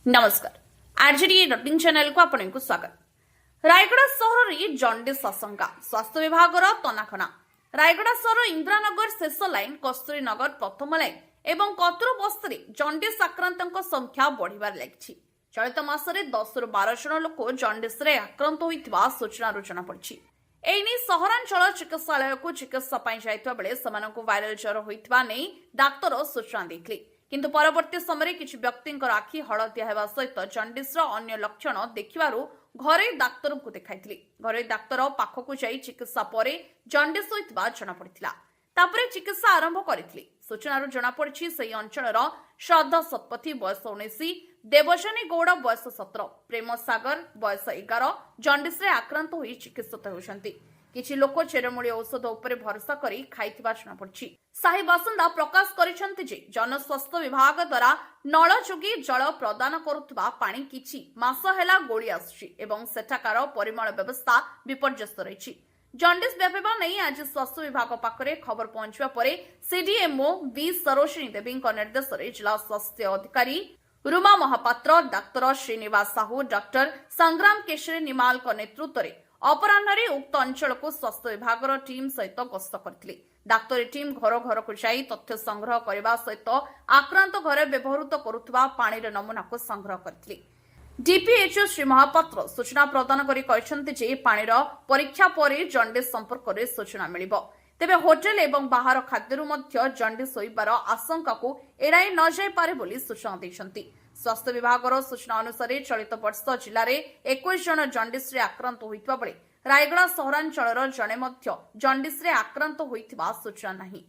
नमस्कार RJD rutting channel को आपन को स्वागत। रायगड़ा सहर रे जंडिस आशंका स्वास्थ्य विभाग तनाखना। रायगड़ा सहर इंदिरानगर शेष लाइन कस्तूरी नगर प्रथम लाइन एवं कतुर बस्ती जंडिस आक्रांतों संख्या बढ़िबार लगी। चलित मासरे 10 ରୁ 12 जन लोक जंडिस रे आक्रांत होइतिबा सूचना जना पड़छि। एने सहरांचल चिकित्सालय को चिकित्सा जाइतबा बेले समानकु वायरल ज्वर होइतिबा नै डाक्टर सूचना दैथिले, किंतु परवर्ती समय किछि व्यक्तिंकर आखि हलदिया हेबा सहित जंडिस अन्य लक्षण देखिबारु घरे डाक्टर को देखाइथिले। घरे डाक्टर पाखकु जाई चिकित्सा परे जंडिस होइतिबा जना पड़िथिला। तापरे चिकित्सा आरंभ करिथिले। सूचनारु जना पड़छि सेही अंचलर श्रद्धा सतपथी बयस 19, देवजानी गौड़ बयस 17, प्रेम सागर बयस 11 जंडिस रे आक्रांत होई चिकित्सित होउछन्ति। किछि लोक चेरमूली औषध उपरे भरोसा करी खाइथिबा जना पड़छि। साही बासिंदा प्रकाश करिसन्ति जे जनस्वास्थ्य विभाग द्वारा नळ जोगी जल प्रदान करुथबा पानी किछि मास हेला गोळी आसछि एवं सेठाकार परिमल व्यवस्था विपर्यस्त रहिछि। जंडिस व्यापीबा नै आज स्वास्थ्य विभाग पाखरे खबर पहुंचवा परे सीडीएमओ बी सरोजिनी देवी निर्देश रे जिला स्वास्थ्य अधिकारी रुमा महापात्र, डाक्टर श्रीनिवास साहू, डाक्टर संग्राम केशरी निमाल नेतृत्व में अपराह्न उक्त अंचल को स्वास्थ्य विभाग टीम सहित गस्त करथिले। डाक्तरी टीम घर घर को जाई तथ्य संग्रह करने सहित आक्रांत घरे व्यवहृत करुवा पानी नमूना को संग्रह करथिले। डीपीएचओ श्री महापात्र सूचना प्रदान करी कहछन्ति जे पानीर परीक्षा परे जंडिस संपर्क में सूचना मिलिबो। तेबे होटेल एवं बाहर खाद्यरु मध्य जंडिस होइबार आशंका को एड़ाई न जाय पारे बोली सूचना दैछन्ति। स्वास्थ्य विभाग सूचना अनुसार चलित वर्ष जिले में 21 जन जंडिस रे आक्रांत होइतबा बेले रायगड़ा सहरांचल जणे मध्य जंडिस रे आक्रांत होइतबा सूचना नहीं।